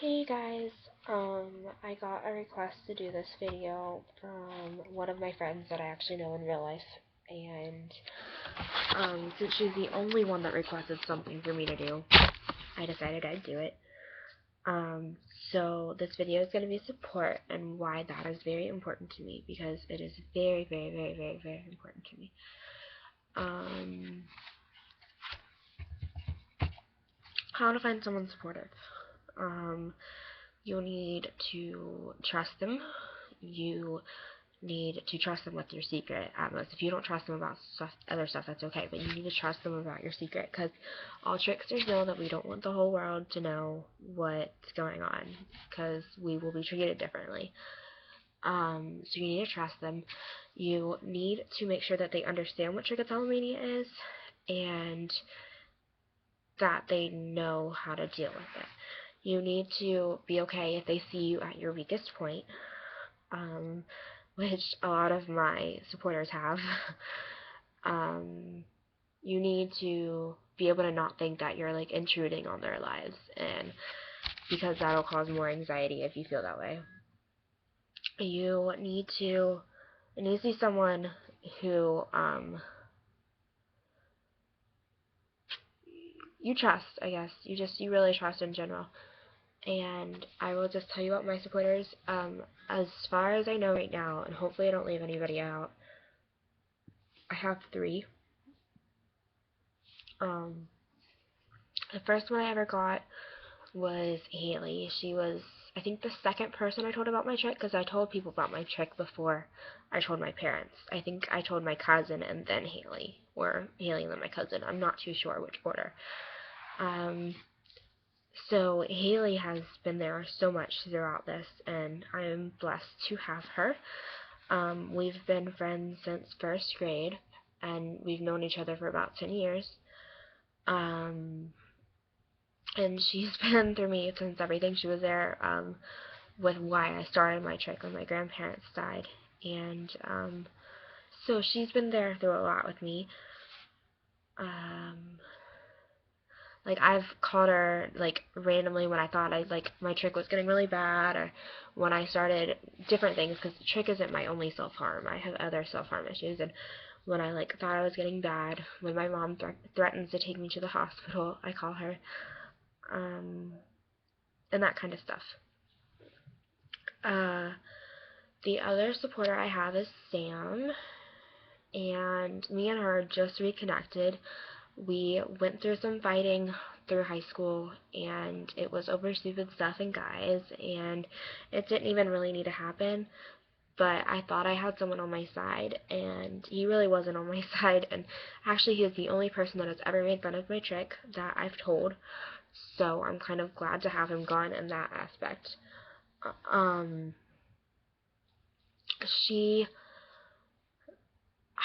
Hey guys, I got a request to do this video from one of my friends that I actually know in real life, and since she's the only one that requested something for me to do, I decided I'd do it. Um, so this video is going to be support and why that is very important to me, because it is very, very, very, very, very important to me. How to find someone supportive. You'll need to trust them. You need to trust them with your secret at most. If you don't trust them about other stuff, that's okay, but you need to trust them about your secret, because all tricksters know that we don't want the whole world to know what's going on, because we will be treated differently. So you need to trust them. You need to make sure that they understand what trichotillomania is, and that they know how to deal with it. You need to be okay if they see you at your weakest point, which a lot of my supporters have. You need to be able to not think that you're like intruding on their lives, and because that'll cause more anxiety if you feel that way. It needs to be someone who you trust, I guess. You really trust in general. And I will just tell you about my supporters. As far as I know right now, and hopefully I don't leave anybody out, I have 3. The first one I ever got was Haley. She was, I think, the second person I told about my trick, because I told people about my trick before I told my parents. I think I told my cousin and then Haley, or Haley and then my cousin. I'm not too sure which order. So Haley has been there so much throughout this, and I am blessed to have her. We've been friends since 1st grade, and we've known each other for about 10 years. And she's been through me since everything. She was there with why I started my trick when my grandparents died. And so she's been there through a lot with me. Like, I've called her, like, randomly when I thought my trick was getting really bad, or when I started different things, because the trick isn't my only self-harm. I have other self-harm issues, and when I, like, thought I was getting bad, when my mom threatens to take me to the hospital, I call her, and that kind of stuff. The other supporter I have is Sam, and me and her just reconnected. We went through some fighting through high school, and it was over stupid stuff and guys, and it didn't even really need to happen, but I thought I had someone on my side, and he really wasn't on my side, and actually he is the only person that has ever made fun of my trick that I've told, so I'm kind of glad to have him gone in that aspect.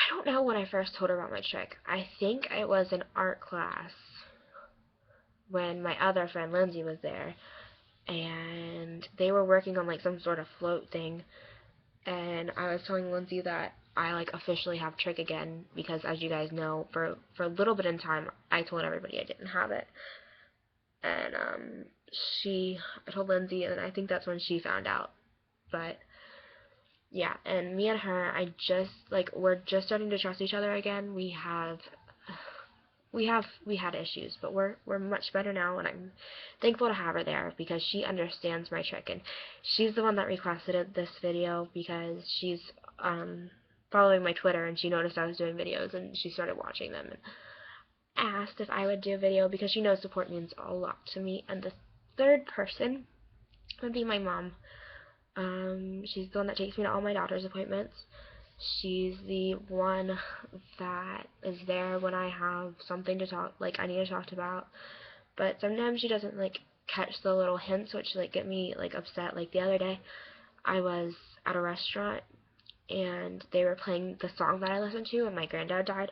I don't know when I first told her about my trick. I think it was in art class when my other friend Lindsay was there, and they were working on like some sort of float thing, and I was telling Lindsay that I like officially have trick again, because as you guys know, for a little bit in time I told everybody I didn't have it, and I told Lindsay, and I think that's when she found out. But yeah, and me and her, we're just starting to trust each other again. We had issues, but we're much better now, and I'm thankful to have her there, because she understands my trick, and she's the one that requested this video, because she's following my Twitter, and she noticed I was doing videos, and she started watching them, and asked if I would do a video, because she knows support means a lot to me. And the third person would be my mom. She's the one that takes me to all my doctor's appointments. She's the one that is there when I have something to talk, like I need to talk about. But sometimes she doesn't like catch the little hints, which like get me like upset. Like the other day, I was at a restaurant and they were playing the song that I listened to when my granddad died.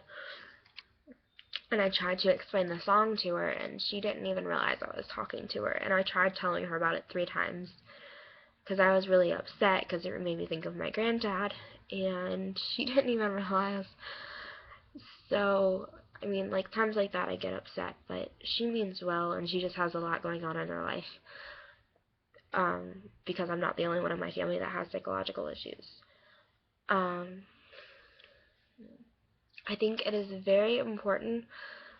And I tried to explain the song to her, and she didn't even realize I was talking to her. And I tried telling her about it 3 times, because I was really upset, because it made me think of my granddad, and she didn't even realize. So, I mean, like, times like that I get upset, but she means well, and she just has a lot going on in her life. because I'm not the only one in my family that has psychological issues. Um, I think it is very important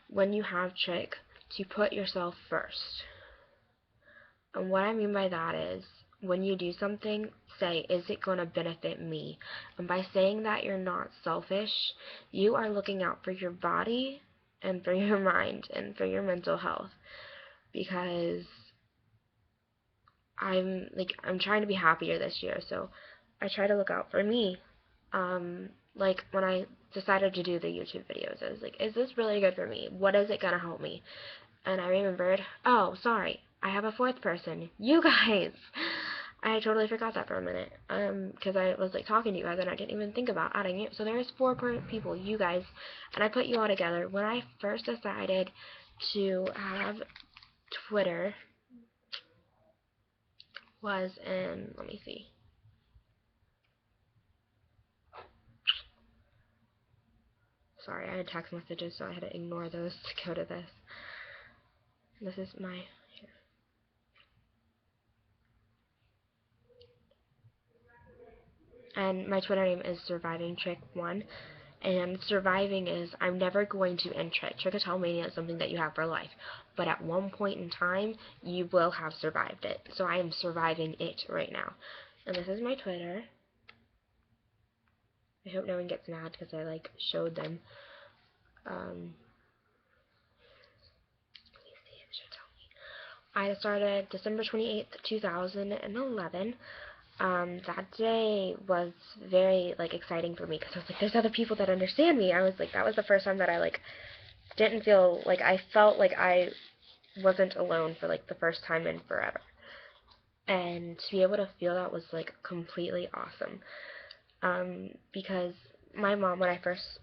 when you have trich to put yourself first. And what I mean by that is, when you do something, say, is it going to benefit me? And by saying that, you're not selfish. You are looking out for your body and for your mind and for your mental health. Because I'm trying to be happier this year, so I try to look out for me. Like when I decided to do the YouTube videos, I was like, is this really good for me? What is it going to help me? And I remembered, oh, sorry, I have a fourth person. You guys! I totally forgot that for a minute. Because I was like talking to you guys and I didn't even think about adding you. So there's four people, you guys, and I put you all together. When I first decided to have Twitter was in, let me see. Sorry, I had text messages, so I had to ignore those to go to this. This is my, here. And my Twitter name is SurvivingTrich1. And surviving is, I'm never going to end trich. Trichotillomania is something that you have for life. But at one point in time, you will have survived it. So I am surviving it right now. And this is my Twitter. I hope no one gets mad because I, like, showed them. Let me see if it should tell me. I started December 28th, 2011. That day was very, like, exciting for me because I was like, there's other people that understand me. I was like, that was the first time that I, like, didn't feel, like, I felt like I wasn't alone for, like, the first time in forever. And to be able to feel that was, like, completely awesome. Because my mom,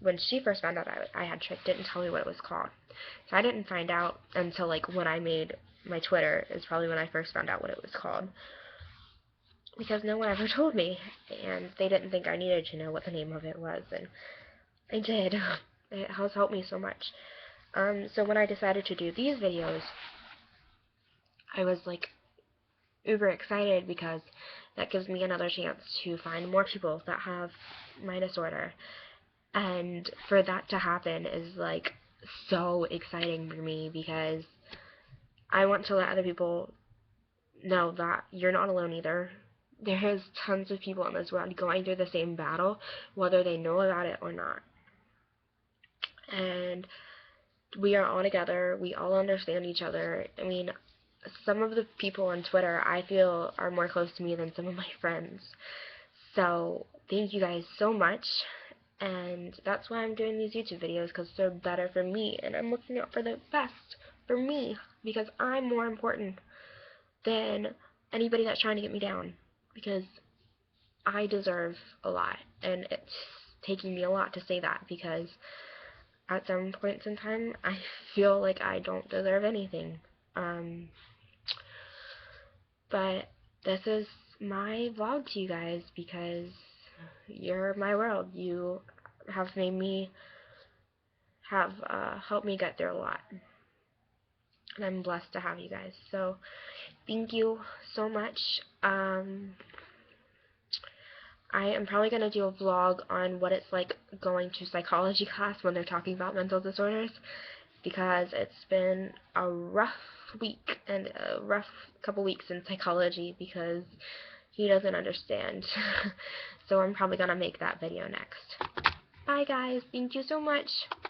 when she first found out I had trich, didn't tell me what it was called. So I didn't find out until, like, when I made my Twitter is probably when I first found out what it was called. Because no one ever told me, and they didn't think I needed to know what the name of it was, and I did. It has helped me so much. So when I decided to do these videos, I was, like, uber excited because that gives me another chance to find more people that have my disorder. And for that to happen is, like, so exciting for me because I want to let other people know that you're not alone either. There's tons of people in this world going through the same battle, whether they know about it or not. And we are all together. We all understand each other. I mean, some of the people on Twitter I feel are more close to me than some of my friends. So thank you guys so much. And that's why I'm doing these YouTube videos, because they're better for me. And I'm looking out for the best for me, because I'm more important than anybody that's trying to get me down. Because I deserve a lot. And it's taking me a lot to say that, because at some points in time, I feel like I don't deserve anything. But this is my vlog to you guys because you're my world. You have made me helped me get through a lot. And I'm blessed to have you guys. So thank you so much. I am probably going to do a vlog on what it's like going to psychology class when they're talking about mental disorders, because it's been a rough week and a rough couple weeks in psychology because he doesn't understand. So I'm probably going to make that video next. Bye guys, thank you so much.